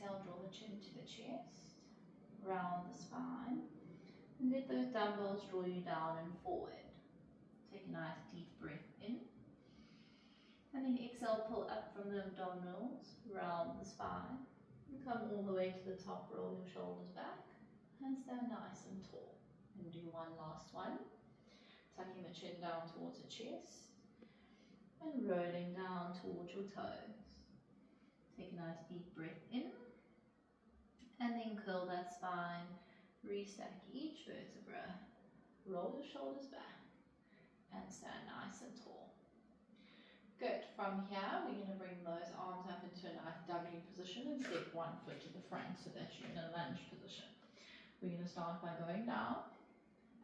exhale, draw the chin to the chest, round the spine, and let those dumbbells draw you down and forward. Take a nice deep breath in, and then exhale, pull up from the abdominals, round the spine, and come all the way to the top, roll your shoulders back, and stand nice and tall. And do one last one, tucking the chin down towards the chest, and rolling down towards your toes. Take a nice deep breath in, and then curl that spine, restack each vertebra, roll your shoulders back, and stand nice and tall. Good. From here, we're going to bring those arms up into a nice W position and step one foot to the front so that you're in a lunge position. We're going to start by going down,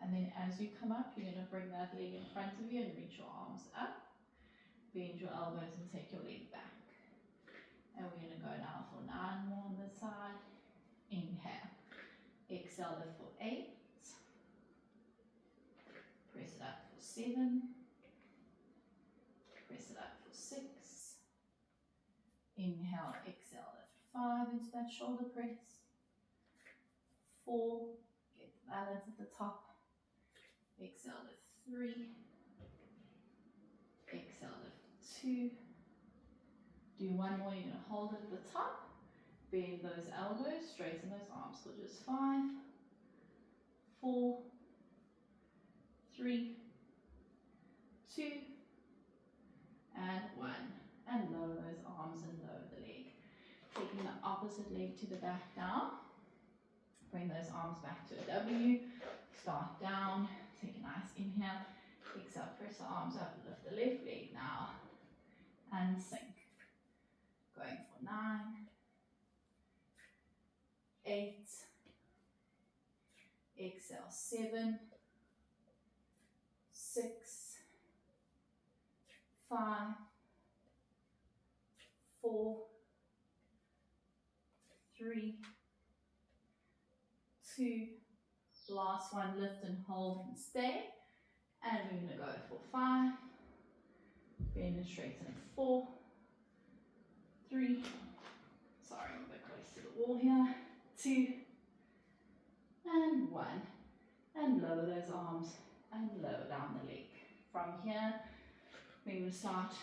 and then as you come up, you're going to bring that leg in front of you and reach your arms up. Bend your elbows and take your leg back. And we're going to go now for 9 more on this side. Inhale. Exhale, lift for 8. Press it up for 7. Press it up for 6. Inhale, exhale, lift 5 into that shoulder press. 4. Get the balance at the top. Exhale, lift 3. Exhale, lift 2. Do one more, you're going to hold it at the top. Bend those elbows, straighten those arms for just 5, 4, 3, 2, and 1. And lower those arms and lower the leg. Taking the opposite leg to the back now. Bring those arms back to a W. Start down. Take a nice inhale. Exhale, press the arms up, lift the left leg now. And sink. Going for 9, 8, exhale 7, 6, 5, 4, 3, 2, last one, lift and hold and stay. And we're going to go for 5, bend and straighten 4, 3, sorry, I'm a bit close to the wall here, 2, and 1, and lower those arms and lower down the leg. From here, we're going to start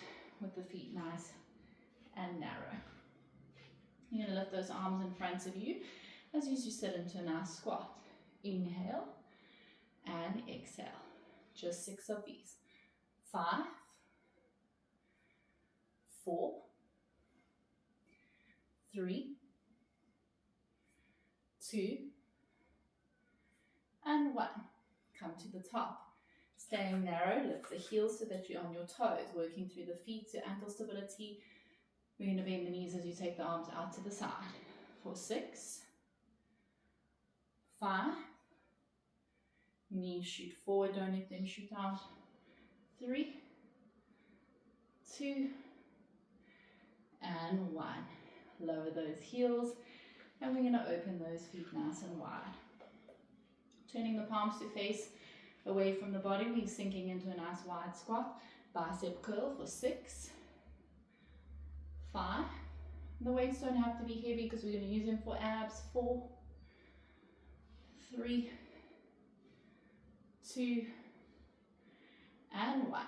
with the feet nice and narrow. You're going to lift those arms in front of you as you sit into a nice squat. Inhale and exhale. Just 6 of these. 5, 4, 3, 2, and 1. Come to the top. Staying narrow, lift the heels so that you're on your toes, working through the feet to ankle stability. We're going to bend the knees as you take the arms out to the side. For 6, 5, knees shoot forward, don't let them shoot out. 3, 2, and 1. Lower those heels, and we're going to open those feet nice and wide. Turning the palms to face away from the body, we're sinking into a nice wide squat. Bicep curl for 6, 5. The weights don't have to be heavy because we're going to use them for abs. 4, 3, 2, and 1.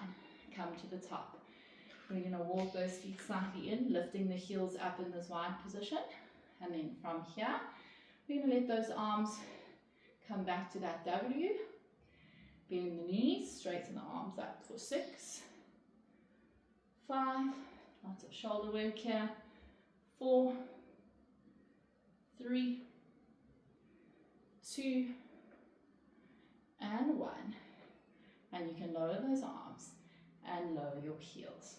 Come to the top. We're going to walk those feet slightly in, lifting the heels up in this wide position. And then from here, we're going to let those arms come back to that W. Bend the knees, straighten the arms up for 6, 5, lots of shoulder work here. 4, 3, 2, and 1. And you can lower those arms and lower your heels.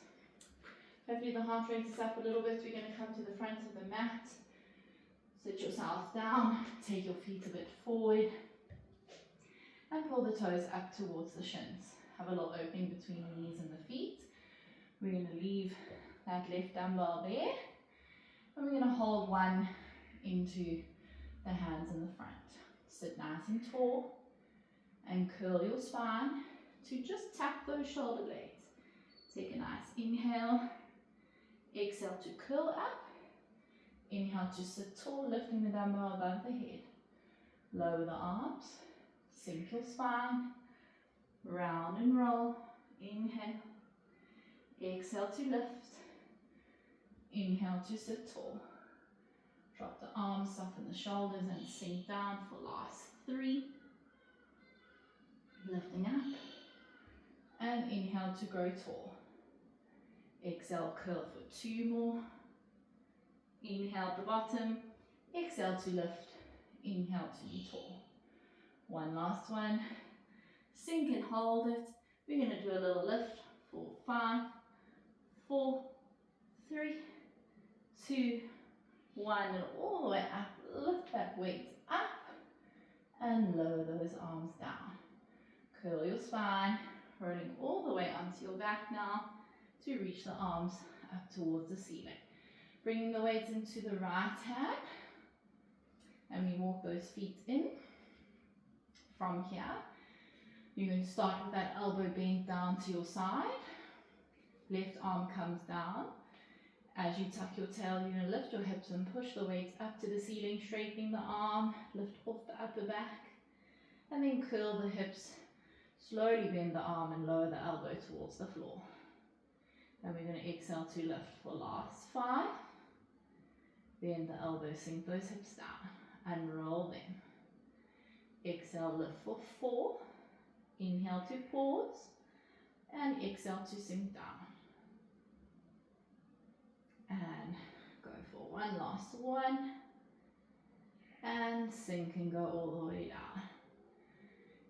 Hopefully the heart rate is up a little bit. We're going to come to the front of the mat. Sit yourself down, take your feet a bit forward, and pull the toes up towards the shins. Have a little opening between the knees and the feet. We're going to leave that left dumbbell there, and we're going to hold one into the hands in the front. Sit nice and tall, and curl your spine to just tap those shoulder blades. Take a nice inhale, exhale to curl up, Inhale to sit tall, lifting the dumbbell above the head. Lower the arms, sink your spine, round and roll. Inhale, exhale to lift. Inhale to sit tall. Drop the arms, soften the shoulders and sink down for last 3. Lifting up. And inhale to grow tall. Exhale, curl for 2 more. Inhale at the bottom. Exhale to lift. Inhale to be tall. One last one. Sink and hold it. We're going to do a little lift for 5, 4, 3, 2, 1, and all the way up. Lift that weight up and lower those arms down. Curl your spine, rolling all the way onto your back now to reach the arms up towards the ceiling. Bringing the weights into the right hand, and we walk those feet in. From here, you're going to start with that elbow bent down to your side. Left arm comes down. As you tuck your tail, you're going to lift your hips and push the weights up to the ceiling, straightening the arm, lift off the upper back, and then curl the hips, slowly bend the arm and lower the elbow towards the floor. And we're going to exhale to lift for last 5. Bend the elbow, sink those hips down, and roll them. Exhale, lift for 4. Inhale to pause, and exhale to sink down. And go for one last one. And sink and go all the way down.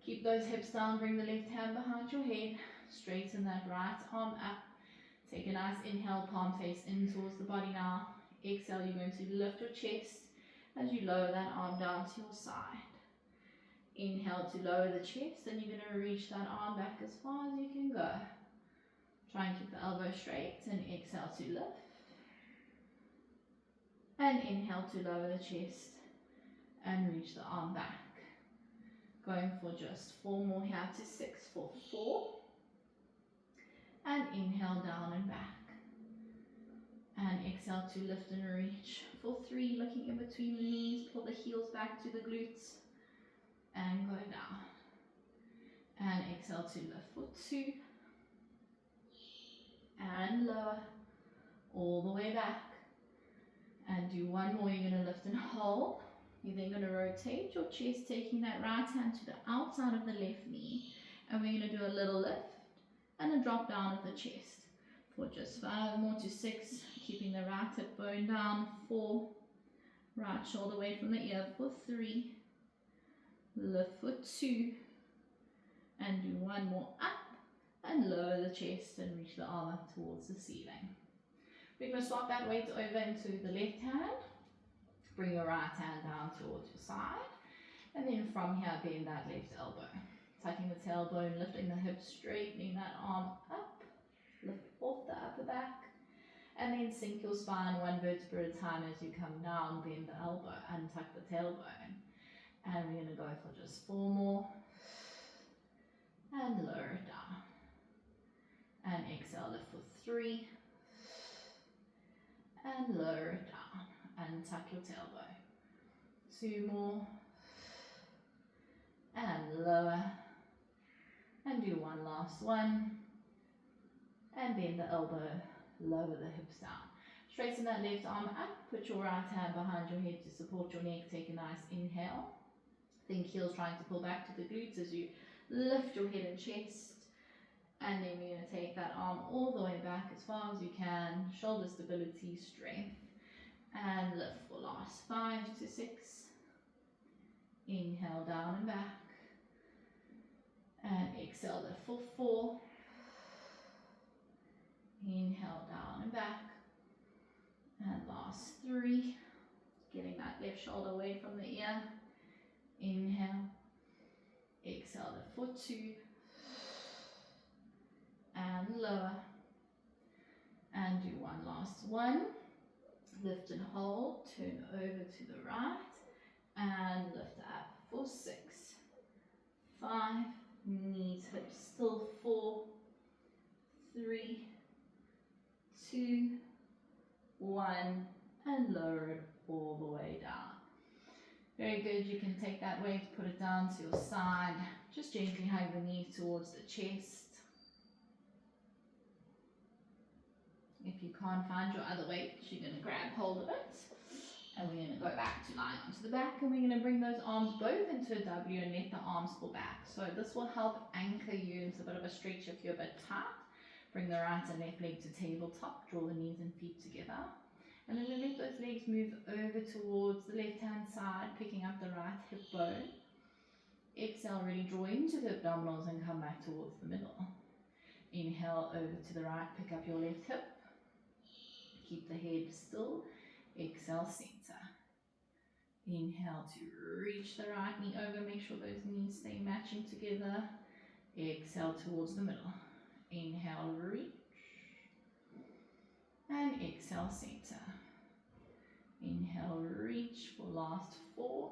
Keep those hips down, bring the left hand behind your head. Straighten that right arm up. Take a nice inhale, palm face in towards the body now. Exhale, you're going to lift your chest as you lower that arm down to your side. Inhale to lower the chest, and you're going to reach that arm back as far as you can go. Try and keep the elbow straight, and exhale to lift. And inhale to lower the chest and reach the arm back. Going for just 4 more here to 6 for 4. And inhale down and back. And exhale to lift and reach for 3, looking in between the knees. Pull the heels back to the glutes and go down. And exhale to lift for 2. And lower all the way back. And do 1 more. You're going to lift and hold. You're then going to rotate your chest, taking that right hand to the outside of the left knee. And we're going to do a little lift and a drop down of the chest. For just 5 more to 6. Keeping the right hip bone down. 4. Right shoulder away from the ear for 3. Lift for 2. And do 1 more up. And lower the chest and reach the arm up towards the ceiling. We're going to swap that weight over into the left hand. Bring your right hand down towards your side. And then from here, bend that left elbow. Tucking the tailbone, lifting the hips, straightening that arm up. Lift off the upper back. And then sink your spine 1 vertebra at a time as you come down. Bend the elbow and tuck the tailbone. And we're going to go for just 4 more. And lower it down. And exhale, lift for 3. And lower it down and tuck your tailbone. 2 more. And lower. And do 1 last one. And bend the elbow, lower the hips down. Straighten that left arm up. Put your right hand behind your head to support your neck. Take a nice inhale. Think heels trying to pull back to the glutes as you lift your head and chest. And then we're going to take that arm all the way back as far as you can. Shoulder stability, strength. And lift for last 5 to 6. Inhale down and back. And exhale, lift for 4. Inhale down and back. And last 3. Getting that left shoulder away from the ear. Inhale. Exhale, lift for 2. And lower. And do 1 last one. Lift and hold. Turn over to the right. And lift up for 6. 5. Knees, hips still. 4. 3. 2. 1. And lower it all the way down. Very good. You can take that weight, put it down to your side. Just gently hug the knees towards the chest. If you can't find your other weight, you're going to grab hold of it. And we're going to go back to lying onto the back, and we're going to bring those arms both into a W and let the arms pull back. So this will help anchor you. It's a bit of a stretch if you're a bit tight. Bring the right and left leg to tabletop. Draw the knees and feet together. And then we let those legs move over towards the left hand side, picking up the right hip bone. Exhale, really draw into the abdominals and come back towards the middle. Inhale over to the right, pick up your left hip. Keep the head still. Exhale, center. Inhale to reach the right knee over. Make sure those knees stay matching together. Exhale towards the middle. Inhale, reach. And exhale, center. Inhale, reach for last 4.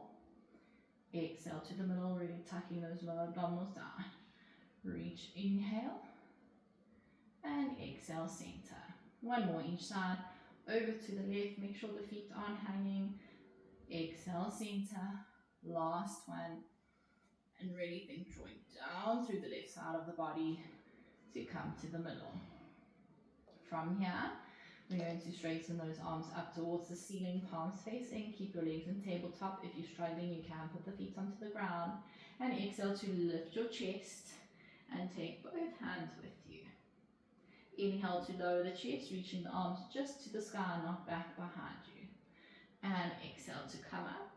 Exhale to the middle, really tucking those lower abdominals down. Reach, inhale. And exhale, center. One more each side. Over to the left, make sure the feet aren't hanging. Exhale, center. Last one. And really think drawing down through the left side of the body to come to the middle. From here, we're going to straighten those arms up towards the ceiling, palms facing. Keep your legs in tabletop. If you're struggling, you can put the feet onto the ground. And exhale to lift your chest and take both hands with you. Inhale to lower the chest, reaching the arms just to the sky, not back behind you. And exhale to come up.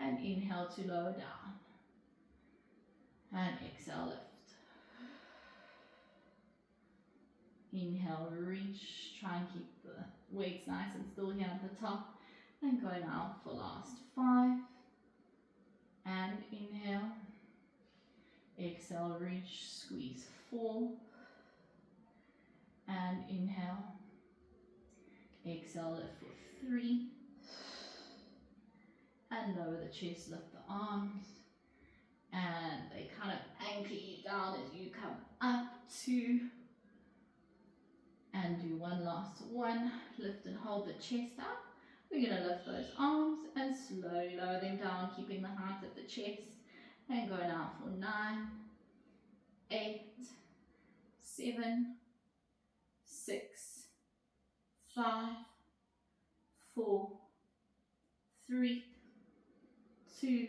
And inhale to lower down. And exhale, lift. Inhale, reach, try and keep the weights nice and still here at the top. And go now for last 5. And inhale. Exhale, reach, squeeze 4. And inhale. Exhale, lift for 3. And lower the chest, lift the arms. And they kind of anchor you down as you come up 2. And do one last one. Lift and hold the chest up. We're going to lift those arms and slowly lower them down, keeping the height of the chest. And go now for 9, 8, 7, 6, 5, 4, 3, 2,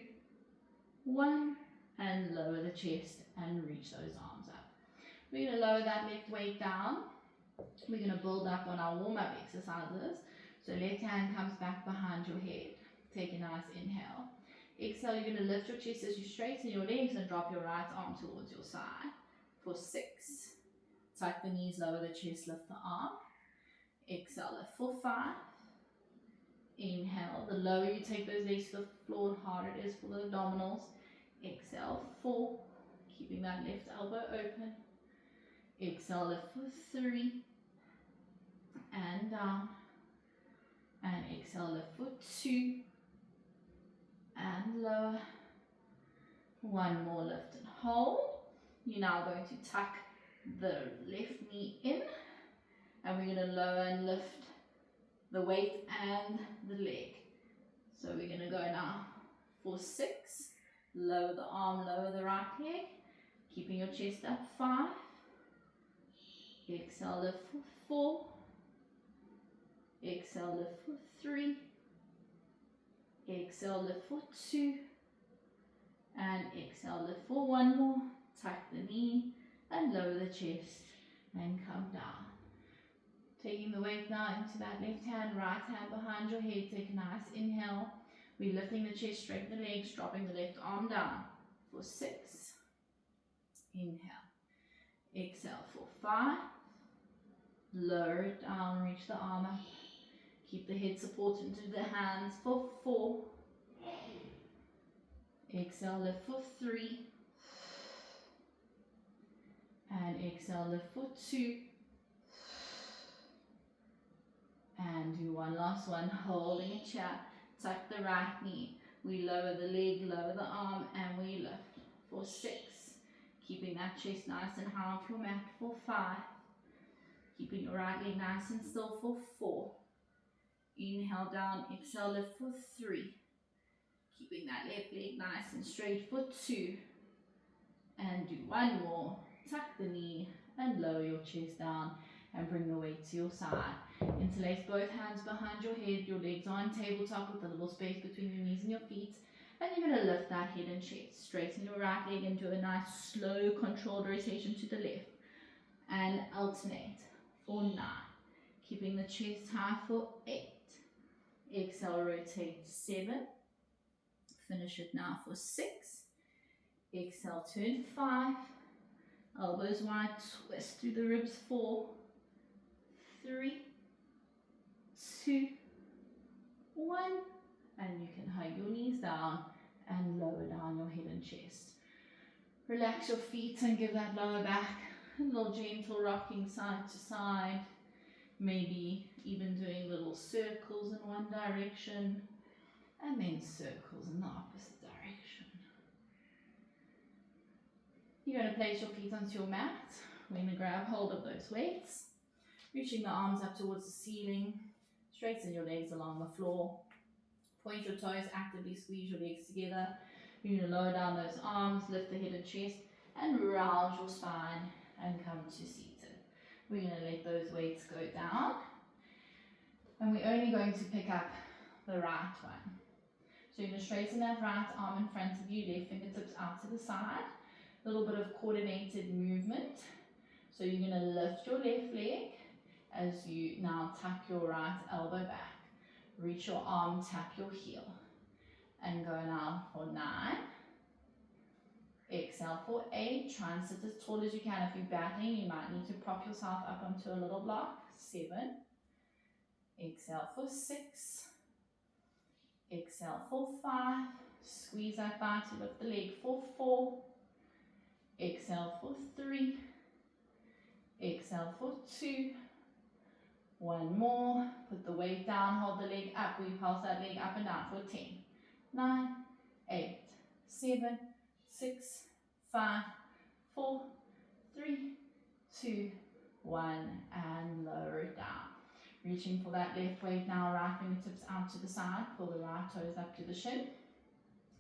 1. And lower the chest and reach those arms up. We're going to lower that left weight down. We're going to build up on our warm-up exercises. So left hand comes back behind your head. Take a nice inhale. Exhale, you're going to lift your chest as you straighten your legs and drop your right arm towards your side. For 6. Tuck the knees, lower the chest, lift the arm. Exhale, lift for 5. Inhale. The lower you take those legs to the floor, the harder it is for the abdominals. Exhale, 4. Keeping that left elbow open. Exhale, lift for 3. And down. And exhale, lift for 2. And lower. One more lift and hold. You're now going to tuck the left knee in. And we're going to lower and lift the weight and the leg. So we're going to go now for 6. Lower the arm, lower the right leg. Keeping your chest up. 5. Exhale, lift for 4. Exhale, lift for 3. Exhale, lift for 2. And exhale, lift for 1 more. Tuck the knee and lower the chest and come down. Taking the weight now into that left hand, right hand behind your head. Take a nice inhale. We're lifting the chest, straighten the legs, dropping the left arm down for 6. Inhale. Exhale for 5. Lower it down, reach the arm up. Keep the head supported into the hands for 4. Exhale, lift for 3. And exhale, lift for 2. And do one last one, holding a chair. Tuck the right knee. We lower the leg, lower the arm, and we lift for 6. Keeping that chest nice and high off your mat for 5. Keeping your right leg nice and still for 4. Inhale down, exhale, lift for 3. Keeping that left leg nice and straight for 2. And do 1 more. Tuck the knee and lower your chest down and bring the weight to your side. Interlace both hands behind your head. Your legs are on tabletop with a little space between your knees and your feet. And you're going to lift that head and chest. Straighten your right leg and do a nice slow controlled rotation to the left. And alternate for 9. Keeping the chest high for 8. Exhale, rotate 7. Finish it now for 6. Exhale, turn 5. Elbows wide, twist through the ribs. 4, 3, 2, 1. And you can hug your knees down and lower down your head and chest. Relax your feet and give that lower back a little gentle rocking side to side. Maybe even doing little circles in one direction and then circles in the opposite direction. You're going to place your feet onto your mat. We're going to grab hold of those weights, reaching the arms up towards the ceiling. Straighten your legs along the floor. Point your toes, actively squeeze your legs together. You're going to lower down those arms, lift the head and chest, and round your spine and come to seated. We're going to let those weights go down. And we're only going to pick up the right one. So you're going to straighten that right arm in front of you, left fingertips out to the side. A little bit of coordinated movement. So you're going to lift your left leg as you now tuck your right elbow back. Reach your arm, tap your heel. And go now for 9. Exhale for 8. Try and sit as tall as you can. If you're battling, you might need to prop yourself up onto a little block. 7. Exhale for 6. Exhale for 5. Squeeze that thigh to lift the leg for 4. Exhale for 3. Exhale for 2. 1 more. Put the weight down, hold the leg up. We pulse that leg up and down for 10. 9, 8, 7, 6, 5, 4, 3, 2, 1, and lower it down. Reaching for that left weight now, right fingertips out to the side, pull the right toes up to the shin,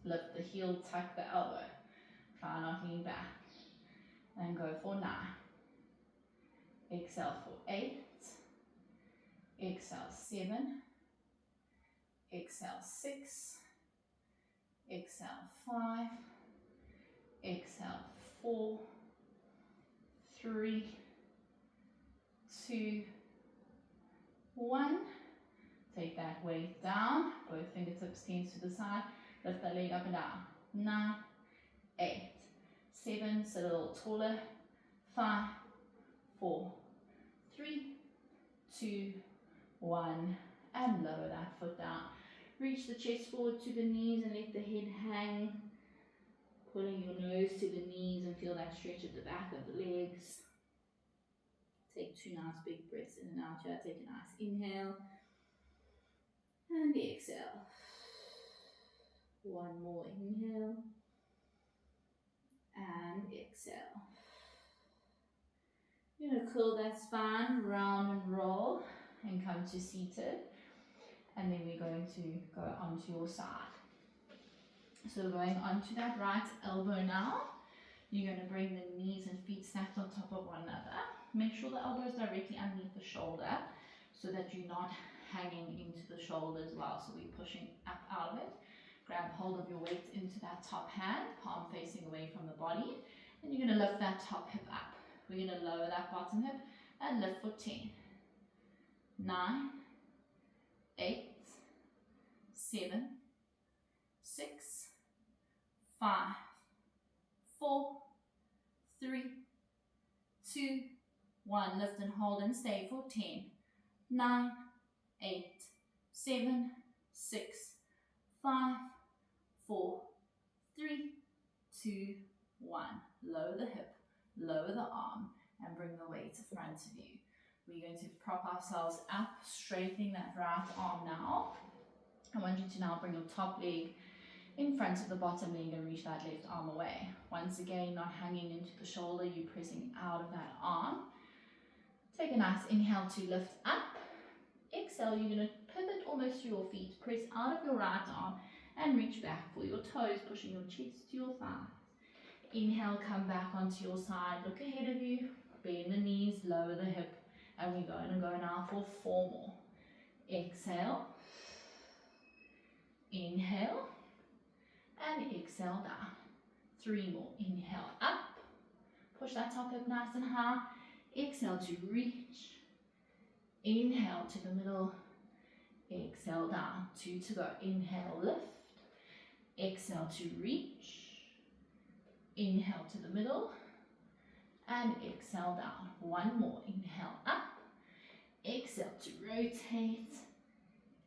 lift the heel, tuck the elbow, try not lean back, and go for 9. Exhale for 8, exhale 7, exhale 6, exhale 5, exhale 4, 3, 2, 1. Take that weight down, both fingertips tends to the side, lift that leg up and down. 9, 8, 7, sit a little taller. 5, 4, 3, 2, 1, and lower that foot down. Reach the chest forward to the knees and let the head hang. Pulling your nose to the knees and feel that stretch at the back of the legs. Take 2 nice big breaths in and out here. Take a nice inhale and exhale. 1 more inhale and exhale. You're going to curl that spine, round and roll, and come to seated. And then we're going to go onto your side. So going onto that right elbow now. You're going to bring the knees and feet stacked on top of one another. Make sure the elbow is directly underneath the shoulder so that you're not hanging into the shoulder as well. So we're pushing up out of it. Grab hold of your weight into that top hand, palm facing away from the body. And you're going to lift that top hip up. We're going to lower that bottom hip and lift for 10, 9, 8, 7, 6, 5, 4, 3, 2, 1. Lift and hold and stay for 10, 9, 8, 7, 6, 5, 4, 3, 2, 1. Lower the hip, lower the arm, and bring the weight in front of you. We're going to prop ourselves up, straightening that right arm now. I want you to now bring your top leg in front of the bottom leg and reach that left arm away. Once again, not hanging into the shoulder, you're pressing out of that arm. Take a nice inhale to lift up. Exhale, you're going to pivot almost to your feet. Press out of your right arm and reach back for your toes, pushing your chest to your thighs. Inhale, come back onto your side, look ahead of you, bend the knees, lower the hip, and we're going to go now for 4 more. Exhale, inhale, and exhale down. 3 more. Inhale up, push that top hip nice and high. Exhale to reach. Inhale to the middle. Exhale down. 2 to go. Inhale, lift. Exhale to reach. Inhale to the middle. And exhale down. 1 more. Inhale up. Exhale to rotate.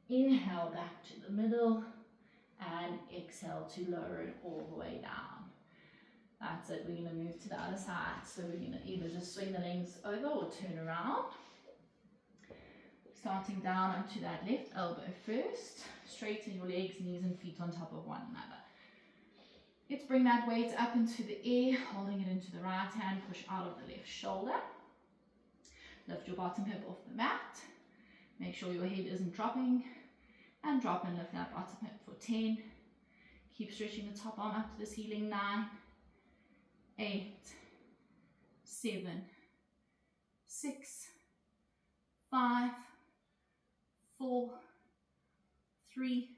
Inhale back to the middle. And exhale to lower it all the way down. That's it. We're going to move to the other side. So we're going to either just swing the legs over or turn around. Starting down onto that left elbow first. Straighten your legs, knees and feet on top of one another. Let's bring that weight up into the air, holding it into the right hand. Push out of the left shoulder. Lift your bottom hip off the mat. Make sure your head isn't dropping. And drop and lift that bottom hip for 10. Keep stretching the top arm up to the ceiling. 9, 8, 7, 6, 5, 4, 3,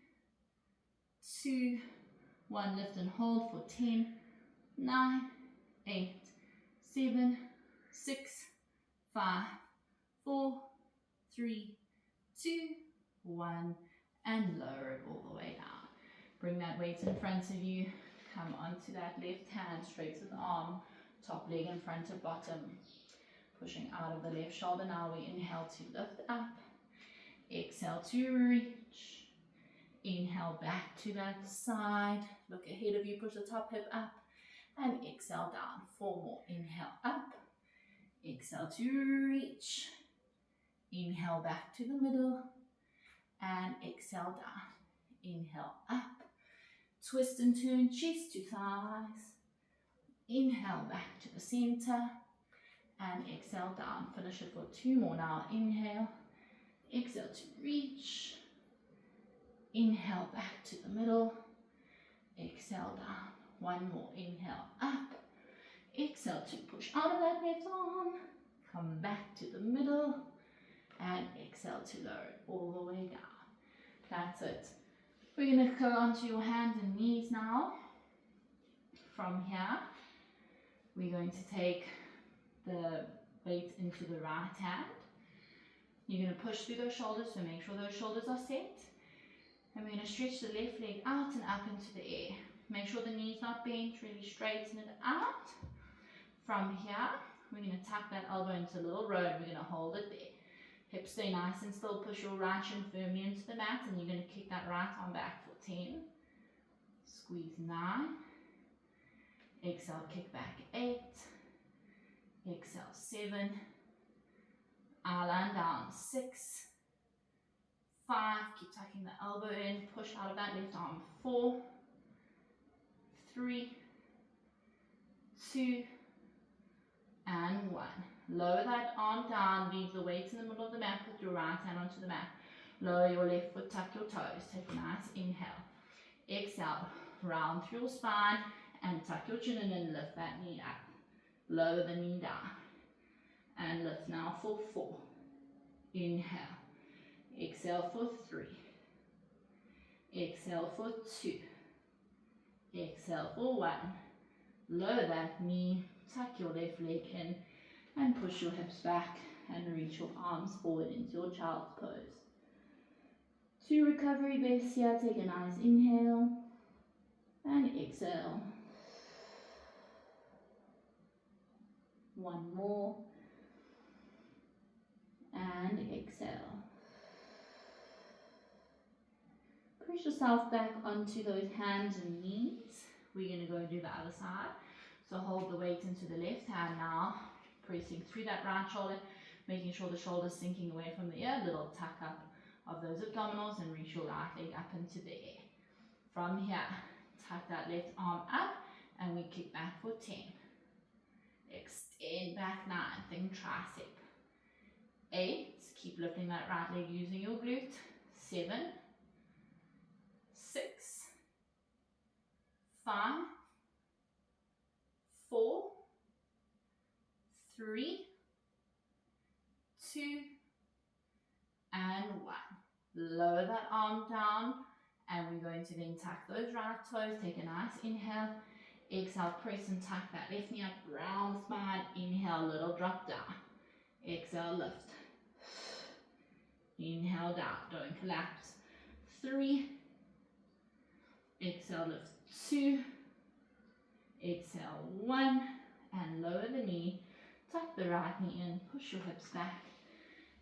2, 1. Lift and hold for 10, 9, 8, 7, 6, 5, 4, 3, 2, 1. And lower it all the way down. Bring that weight in front of you. Come onto that left hand, straighten the arm, top leg in front of bottom. Pushing out of the left shoulder. Now we inhale to lift up. Exhale to reach. Inhale back to that side. Look ahead of you, push the top hip up. And exhale down. 4 more. Inhale up. Exhale to reach. Inhale back to the middle. And exhale down. Inhale up. Twist and turn chest to thighs. Inhale back to the center. And exhale down. Finish it for 2 more now. Inhale. Exhale to reach. Inhale back to the middle. Exhale down. 1 more. Inhale up. Exhale to push out of that left arm. Come back to the middle. And exhale to lower it all the way down. That's it. We're going to go onto your hands and knees now. From here, we're going to take the weight into the right hand. You're going to push through those shoulders, so make sure those shoulders are set. And we're going to stretch the left leg out and up into the air. Make sure the knee's not bent, really straighten it out. From here, we're going to tuck that elbow into a little row and we're going to hold it there. Hips stay nice and still. Push your right shin firmly into the mat and you're going to kick that right arm back for 10. Squeeze 9. Exhale, kick back 8. Exhale 7. Island down 6. 5. Keep tucking the elbow in. Push out of that left arm. 4. 3. 2. And 1. Lower that arm down, leave the weight in the middle of the mat, put your right hand onto the mat. Lower your left foot, tuck your toes, take a nice inhale. Exhale, round through your spine and tuck your chin in and lift that knee up. Lower the knee down. And lift now for 4. Inhale. Exhale for 3. Exhale for 2. Exhale for 1. Lower that knee, tuck your left leg in. And push your hips back and reach your arms forward into your child's pose. 2 recovery breaths here. Take a nice inhale and exhale. 1 more and exhale. Push yourself back onto those hands and knees. We're going to go do the other side. So hold the weight into the left hand now. Pressing through that right shoulder, making sure the shoulder's sinking away from the ear, little tuck up of those abdominals and reach your right leg up into the air. From here, tuck that left arm up and we kick back for 10. Extend back 9, think tricep. 8, keep lifting that right leg using your glute. 7, 6, 5, 4, 3, 2, and 1. Lower that arm down, and we're going to then tuck those right toes. Take a nice inhale. Exhale, press and tuck that left knee up, round spine. Inhale, little drop down. Exhale, lift. Inhale, down, don't collapse. 3. Exhale, lift. 2. Exhale, 1. And lower the knee. Tuck the right knee in, push your hips back.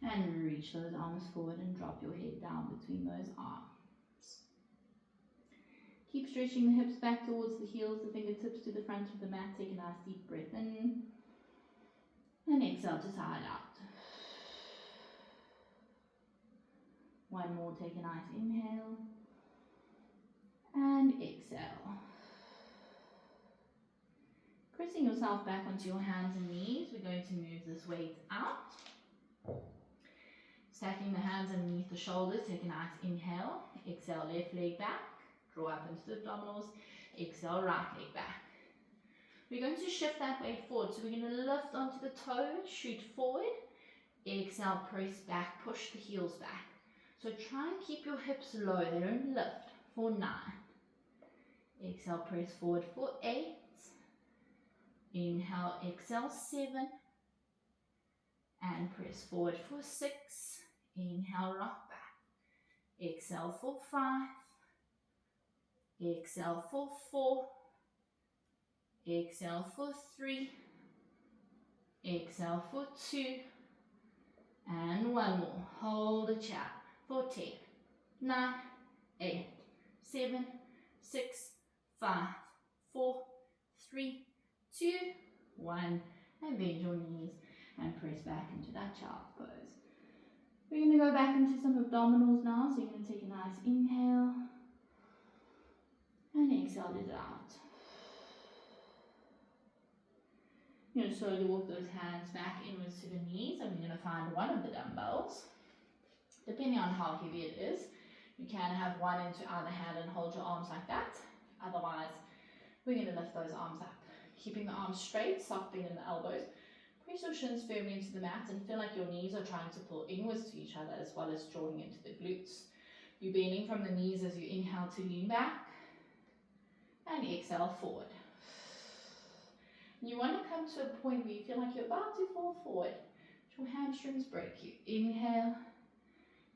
And reach those arms forward and drop your head down between those arms. Keep stretching the hips back towards the heels, the fingertips to the front of the mat. Take a nice deep breath in. And exhale to side out. One more, take a nice inhale. And exhale. Pressing yourself back onto your hands and knees, we're going to move this weight out. Stacking the hands underneath the shoulders, take a nice inhale. Exhale, left leg back. Draw up into the abdominals. Exhale, right leg back. We're going to shift that weight forward. So we're going to lift onto the toes, shoot forward. Exhale, press back, push the heels back. So try and keep your hips low. They don't lift. For 9. Exhale, press forward for 8. Inhale, exhale, 7. And press forward for 6. Inhale, rock back. Exhale for 5. Exhale for 4. Exhale for 3. Exhale for 2. And one more. Hold a chat for 10, 9, 8, 7, 6, 5, 4, 3, 2, 1. And bend your knees and press back into that child's pose. We're going to go back into some abdominals now. So you're going to take a nice inhale and exhale it out. You're going to slowly walk those hands back inwards to the knees, and we're going to find one of the dumbbells. Depending on how heavy it is, you can have one into either hand and hold your arms like that. Otherwise, we're going to lift those arms up. Keeping the arms straight, soft bend in the elbows. Press your shins firmly into the mat and feel like your knees are trying to pull inwards to each other as well as drawing into the glutes. You're bending from the knees as you inhale to lean back and exhale forward. You want to come to a point where you feel like you're about to fall forward. Your hamstrings break you. Inhale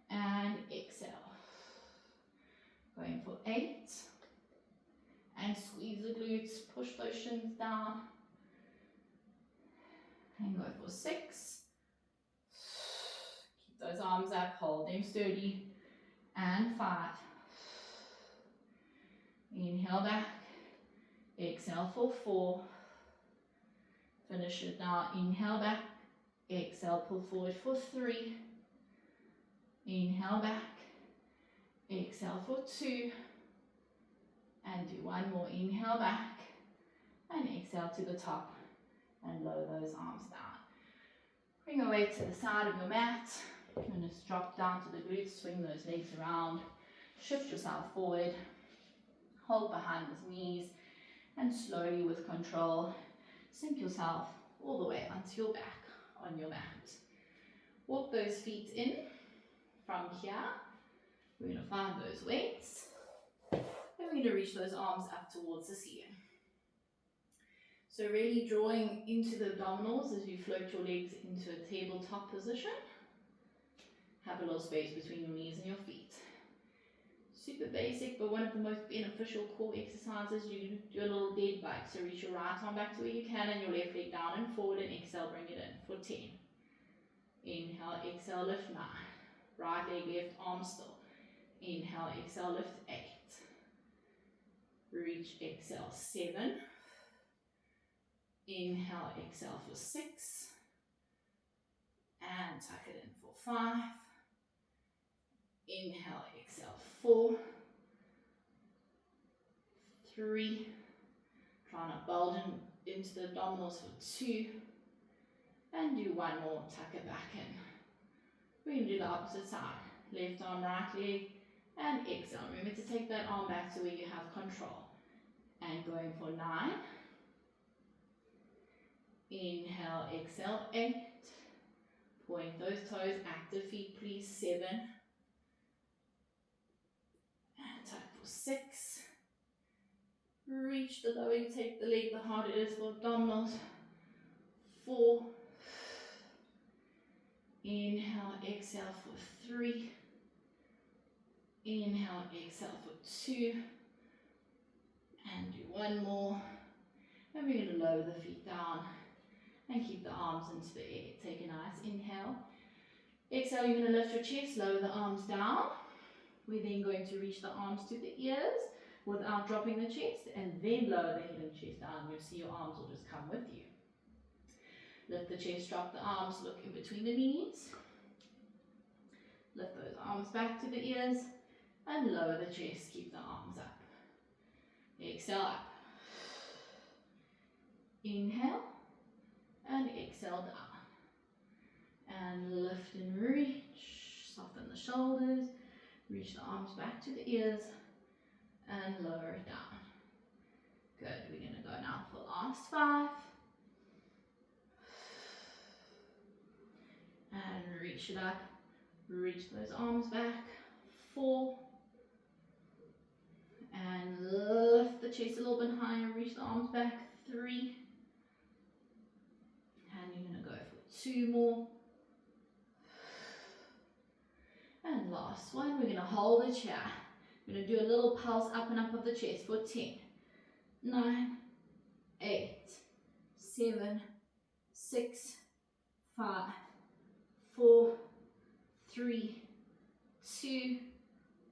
and exhale. Going for 8. And squeeze the glutes, push those shins down. And go for 6. Keep those arms up, hold them sturdy. And 5. Inhale back. Exhale for 4. Finish it now. Inhale back. Exhale, pull forward for 3. Inhale back. Exhale for 2. And do one more. Inhale back. And exhale to the top. And lower those arms down. Bring your weight to the side of your mat. And just drop down to the glutes. Swing those legs around. Shift yourself forward. Hold behind the knees. And slowly with control, sink yourself all the way onto your back on your mat. Walk those feet in from here. We're going to find those weights. And we're going to reach those arms up towards the ceiling. So really drawing into the abdominals as you float your legs into a tabletop position. Have a little space between your knees and your feet. Super basic, but one of the most beneficial core exercises. You do a little dead bug. So reach your right arm back to where you can and your left leg down and forward, and exhale, bring it in for 10. Inhale, exhale, lift 9. Right leg, left arm still. Inhale, exhale, lift 8. Reach, exhale, 7. Inhale, exhale for 6. And tuck it in for 5. Inhale, exhale, 4. 3. Try not bulge into the abdominals for 2. And do one more, tuck it back in. We're going to do the opposite side. left arm, right leg, and exhale. Remember to take that arm back to where you have control. And going for 9. Inhale, exhale, 8. Point those toes, active feet please, 7. And time for 6. Reach the lower you take the leg, the harder it is for abdominals. 4. Inhale, exhale for 3. Inhale, exhale for 2. And do one more. And we're going to lower the feet down and keep the arms into the air. Take a nice inhale. Exhale, you're going to lift your chest, lower the arms down. We're then going to reach the arms to the ears without dropping the chest, and then lower the head and chest down. You'll see your arms will just come with you. Lift the chest, drop the arms, look in between the knees. Lift those arms back to the ears and lower the chest, keep the arms up. Exhale up. Inhale and exhale down. And lift and reach, soften the shoulders, reach the arms back to the ears and lower it down. Good, we're going to go now for last 5. And reach it up, reach those arms back, 4. And lift the chest a little bit higher, reach the arms back, 3. And you're going to go for 2 more. And last one, we're going to hold it here. We're going to do a little pulse up and up of the chest for 10, 9, 8, 7, 6, 5, 4, 3, 2,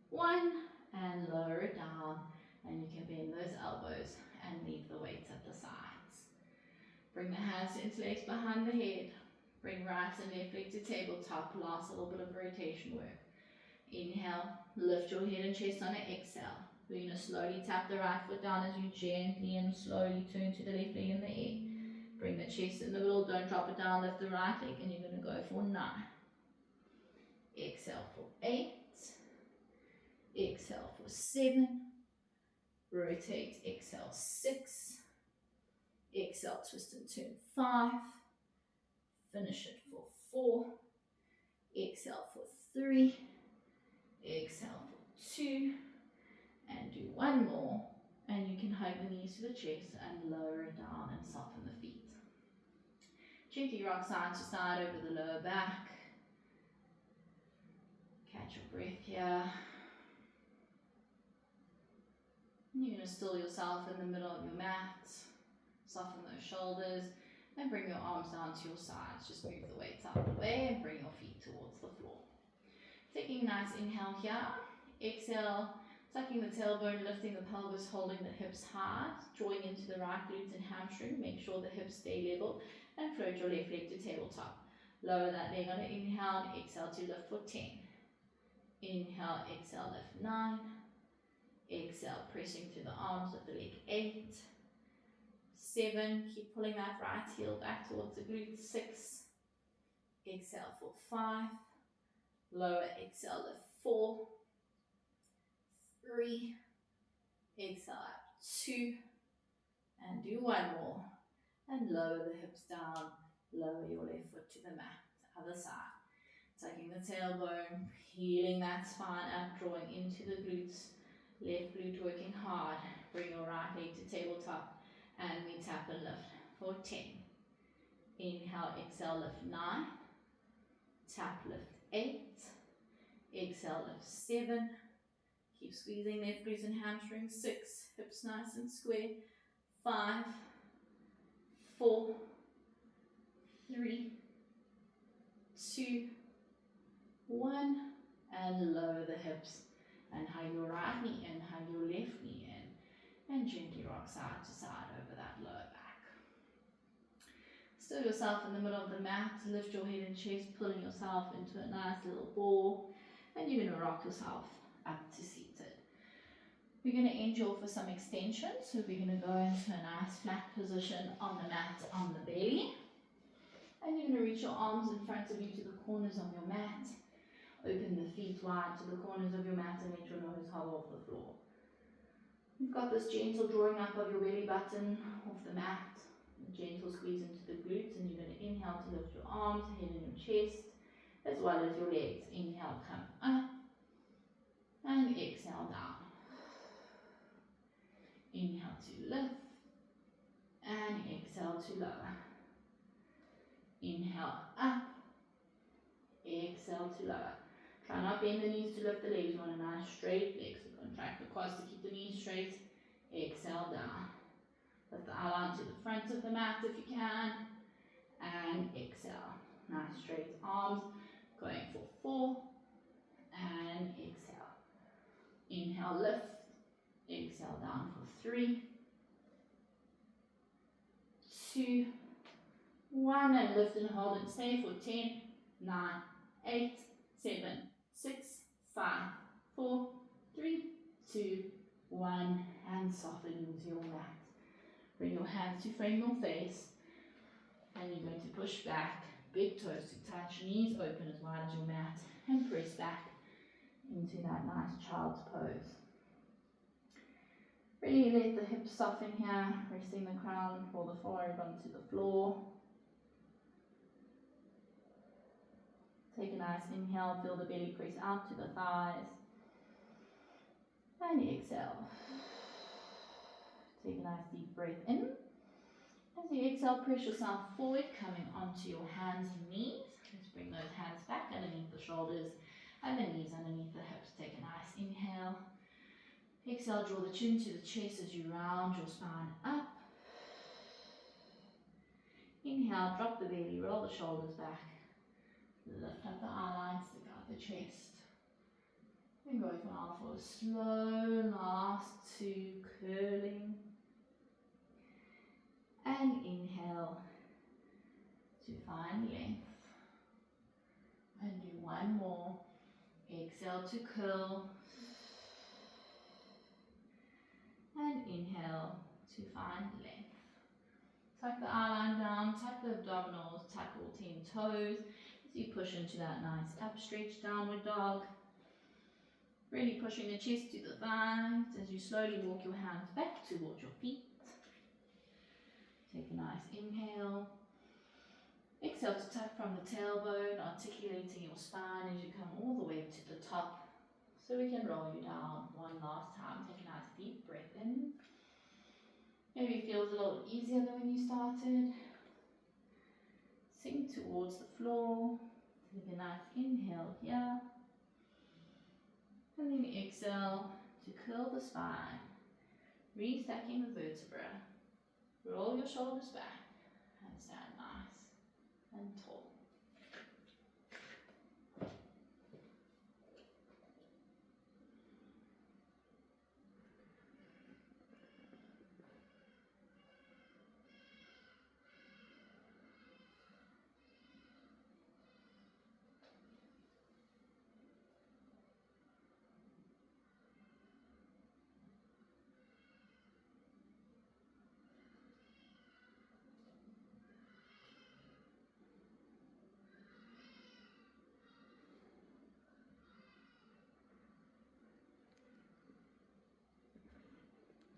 1. And lower it down. And you can bend those elbows and leave the weights at the sides. Bring the hands to interlace behind the head. Bring right and left leg to tabletop. Last little bit of rotation work. Inhale, lift your head and chest on an exhale. We're going to slowly tap the right foot down as you gently and slowly turn to the left leg in the air. Bring the chest in the middle, don't drop it down, lift the right leg, and you're going to go for 9. Exhale for 8. Exhale for 7. Rotate, exhale 6. Exhale, twist and turn 5. Finish it for 4. Exhale for 3. Exhale for 2. And do one more. And you can hug the knees to the chest and lower it down and soften the feet. Gently rock side to side over the lower back. Catch your breath here. You're going to still yourself in the middle of your mat. Soften those shoulders and bring your arms down to your sides. Just move the weights out of the way and bring your feet towards the floor. Taking a nice inhale here. Exhale, tucking the tailbone, lifting the pelvis, holding the hips high, drawing into the right glutes and hamstring. Make sure the hips stay level and float your left leg to tabletop. Lower that leg on an inhale and exhale to lift for 10. Inhale, exhale, lift 9. Exhale, pressing through the arms with the leg, 8. 7, keep pulling that right heel back towards the glutes, 6. Exhale for 5. Lower, exhale, lift 4. 3. Exhale up, 2. And do one more. And lower the hips down. Lower your left foot to the mat. Other side. Tucking the tailbone, healing that spine up, drawing into the glutes. Left glute working hard. Bring your right leg to tabletop. And we tap and lift for 10. Inhale, exhale, lift 9. Tap, lift 8. Exhale, lift 7. Keep squeezing left glutes and hamstrings. 6. Hips nice and square. 5. 4. 3. 2. 1. And lower the hips. And hug your right knee in, hug your left knee in. And gently rock side to side over that lower back. Still yourself in the middle of the mat. Lift your head and chest, pulling yourself into a nice little ball. And you're going to rock yourself up to seated. We're going to end you off with some extensions. So we're going to go into a nice flat position on the mat on the belly. And you're going to reach your arms in front of you to the corners of your mat. Open the feet wide to the corners of your mat and let your nose hover off the floor. You've got this gentle drawing up of your belly button off the mat, a gentle squeeze into the glutes, and you're going to inhale to lift your arms, head and your chest, as well as your legs. Inhale, come up, and exhale down. Inhale to lift, and exhale to lower. Inhale up, exhale to lower. Try not bend the knees to lift the legs. You want a nice straight leg, so contract the quads to keep the knees straight. Exhale down. Lift the outline to the front of the mat if you can, and exhale. Nice straight arms, going for 4, and exhale. Inhale, lift, exhale down for 3, 2, 1, and lift and hold and stay for 10, 9, 8, 7, 6, 5, 4, 3, 2, 1, and soften into your mat. Bring your hands to frame your face, and you're going to push back, big toes to touch, knees open as wide as your mat, and press back into that nice child's pose. Really let the hips soften here, resting the crown or the forehead onto the floor. Take a nice inhale, feel the belly press out to the thighs, and exhale. Take a nice deep breath in. As you exhale, press yourself forward, coming onto your hands and knees. Let's bring those hands back underneath the shoulders and the knees underneath the hips. Take a nice inhale. Exhale, draw the chin to the chest as you round your spine up. Inhale, drop the belly, roll the shoulders back. Lift up the eyelines, stick out the chest. And go now for a slow last 2 curling. And inhale to find length. And do one more. Exhale to curl. And inhale to find length. Tuck the eyeline down, tuck the abdominals, tuck all 10 toes as you push into that nice upstretched downward dog. Really pushing the chest to the thighs as you slowly walk your hands back towards your feet. Take a nice inhale. Exhale to tuck from the tailbone, articulating your spine as you come all the way to the top. So we can roll you down one last time. Take a nice deep breath in. Maybe it feels a little easier than when you started. Sink towards the floor. Take a nice inhale here. And then exhale to curl the spine. Restacking the vertebra. Roll your shoulders back and stand nice and tall.